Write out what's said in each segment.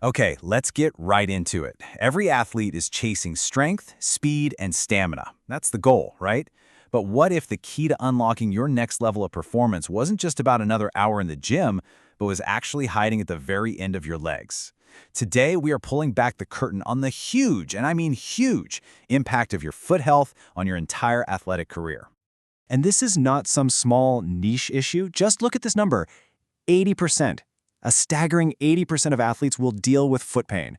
Okay, let's get right into it. Every athlete is chasing strength, speed, and stamina. That's the goal, right? But what if the key to unlocking your next level of performance wasn't just about another hour in the gym, but was actually hiding at the very end of your legs? Today, we are pulling back the curtain on the huge, and I mean huge, impact of your foot health on your entire athletic career. And this is not some small niche issue. Just look at this number, 80%. A staggering 80% of athletes will deal with foot pain.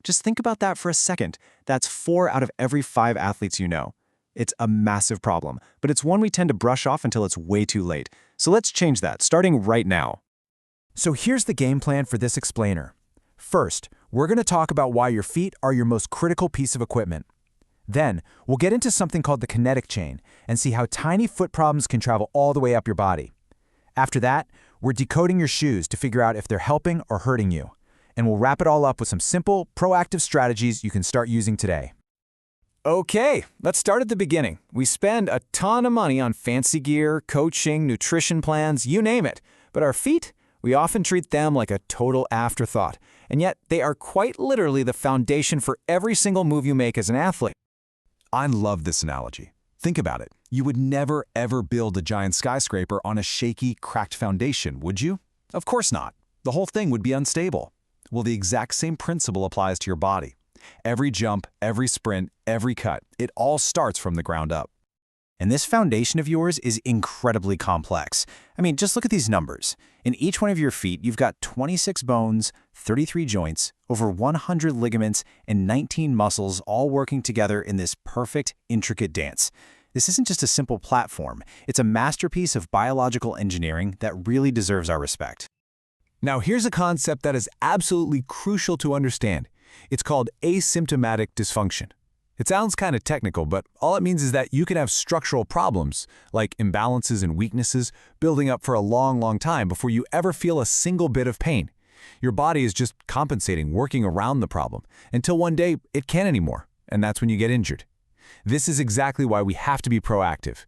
Just think about that for a second. That's 4 out of every 5 athletes you know. It's a massive problem, but it's one we tend to brush off until it's way too late. So let's change that, starting right now. So here's the game plan for this explainer. First, we're going to talk about why your feet are your most critical piece of equipment. Then, we'll get into something called the kinetic chain and see how tiny foot problems can travel all the way up your body. After that, we're decoding your shoes to figure out if they're helping or hurting you. And we'll wrap it all up with some simple, proactive strategies you can start using today. Okay, let's start at the beginning. We spend a ton of money on fancy gear, coaching, nutrition plans, you name it. But our feet? We often treat them like a total afterthought. And yet, they are quite literally the foundation for every single move you make as an athlete. I love this analogy. Think about it. You would never, ever build a giant skyscraper on a shaky, cracked foundation, would you? Of course not. The whole thing would be unstable. Well, the exact same principle applies to your body. Every jump, every sprint, every cut, it all starts from the ground up. And this foundation of yours is incredibly complex. I mean, just look at these numbers. In each one of your feet, you've got 26 bones, 33 joints, over 100 ligaments, and 19 muscles all working together in this perfect, intricate dance. This isn't just a simple platform. It's a masterpiece of biological engineering that really deserves our respect. Now, here's a concept that is absolutely crucial to understand. It's called asymptomatic dysfunction. It sounds kind of technical, but all it means is that you can have structural problems, like imbalances and weaknesses, building up for a long, long time before you ever feel a single bit of pain. Your body is just compensating, working around the problem, until one day it can't anymore, and that's when you get injured. This is exactly why we have to be proactive.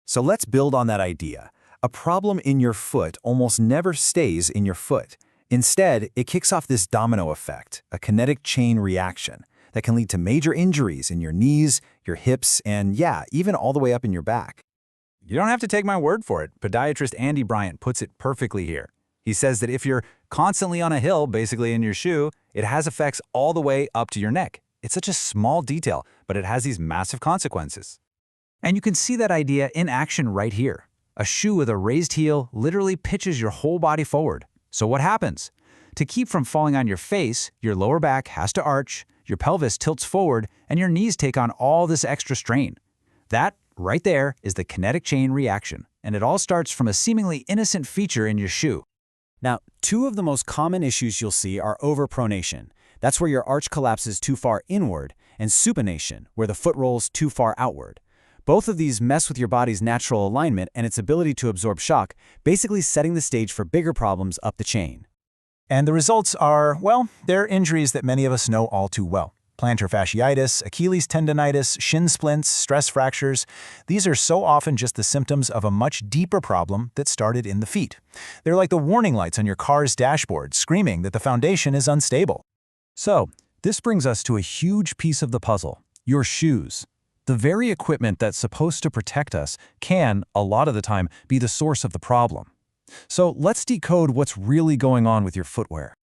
So let's build on that idea. A problem in your foot almost never stays in your foot. Instead, it kicks off this domino effect, a kinetic chain reaction that can lead to major injuries in your knees, your hips, and yeah, even all the way up in your back. You don't have to take my word for it. Podiatrist Andy Bryant puts it perfectly here. He says that if you're constantly on a hill, basically in your shoe, it has effects all the way up to your neck. It's such a small detail, but it has these massive consequences. And you can see that idea in action right here. A shoe with a raised heel literally pitches your whole body forward. So what happens? To keep from falling on your face, your lower back has to arch, your pelvis tilts forward, and your knees take on all this extra strain. That, right there, is the kinetic chain reaction, and it all starts from a seemingly innocent feature in your shoe. Now, 2 of the most common issues you'll see are overpronation. That's where your arch collapses too far inward, and supination, where the foot rolls too far outward. Both of these mess with your body's natural alignment and its ability to absorb shock, basically setting the stage for bigger problems up the chain. And the results are, well, they're injuries that many of us know all too well. Plantar fasciitis, Achilles tendonitis, shin splints, stress fractures. These are so often just the symptoms of a much deeper problem that started in the feet. They're like the warning lights on your car's dashboard, screaming that the foundation is unstable. So, this brings us to a huge piece of the puzzle, your shoes. The very equipment that's supposed to protect us can, a lot of the time, be the source of the problem. So let's decode what's really going on with your footwear.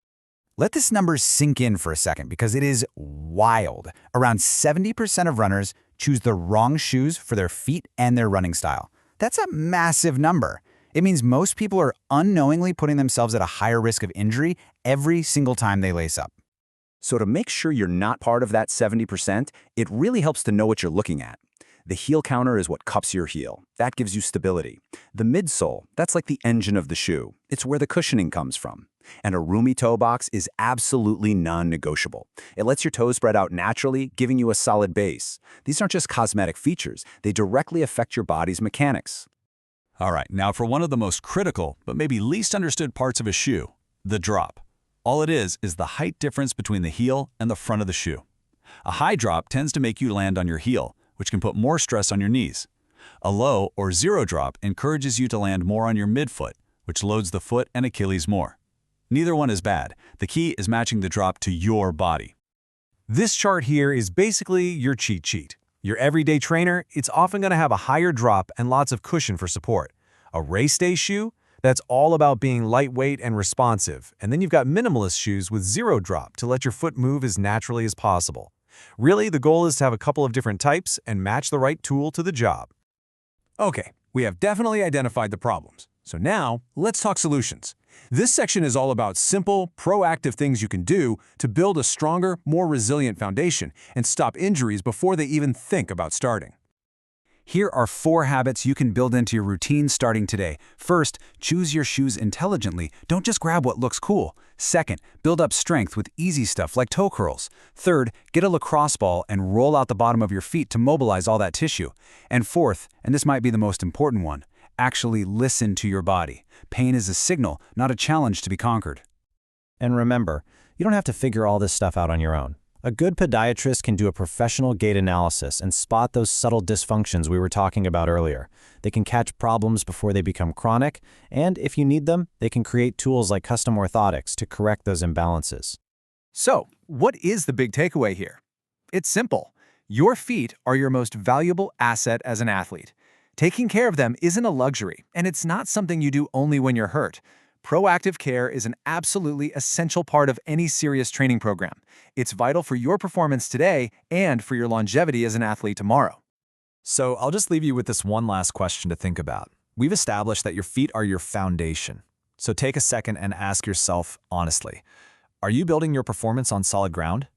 Let this number sink in for a second because it is wild. Around 70% of runners choose the wrong shoes for their feet and their running style. That's a massive number. It means most people are unknowingly putting themselves at a higher risk of injury every single time they lace up. So to make sure you're not part of that 70%, it really helps to know what you're looking at. The heel counter is what cups your heel. That gives you stability. The midsole, that's like the engine of the shoe. It's where the cushioning comes from. And a roomy toe box is absolutely non-negotiable. It lets your toes spread out naturally, giving you a solid base. These aren't just cosmetic features. They directly affect your body's mechanics. All right, now for one of the most critical, but maybe least understood parts of a shoe, the drop. All it is the height difference between the heel and the front of the shoe. A high drop tends to make you land on your heel, which can put more stress on your knees. A low or zero drop encourages you to land more on your midfoot, which loads the foot and Achilles more. Neither one is bad. The key is matching the drop to your body. This chart here is basically your cheat sheet. Your everyday trainer, it's often going to have a higher drop and lots of cushion for support. A race day shoe, that's all about being lightweight and responsive. And then you've got minimalist shoes with zero drop to let your foot move as naturally as possible. Really, the goal is to have a couple of different types and match the right tool to the job. Okay, we have definitely identified the problems. So now, let's talk solutions. This section is all about simple, proactive things you can do to build a stronger, more resilient foundation and stop injuries before they even think about starting. Here are 4 habits you can build into your routine starting today. First, choose your shoes intelligently. Don't just grab what looks cool. Second, build up strength with easy stuff like toe curls. Third, get a lacrosse ball and roll out the bottom of your feet to mobilize all that tissue. And fourth, and this might be the most important one, actually listen to your body. Pain is a signal, not a challenge to be conquered. And remember, you don't have to figure all this stuff out on your own. A good podiatrist can do a professional gait analysis and spot those subtle dysfunctions we were talking about earlier. They can catch problems before they become chronic, and if you need them, they can create tools like custom orthotics to correct those imbalances. So, what is the big takeaway here? It's simple. Your feet are your most valuable asset as an athlete. Taking care of them isn't a luxury, and it's not something you do only when you're hurt. Proactive care is an absolutely essential part of any serious training program. It's vital for your performance today and for your longevity as an athlete tomorrow. So I'll just leave you with this one last question to think about. We've established that your feet are your foundation. So take a second and ask yourself honestly, are you building your performance on solid ground?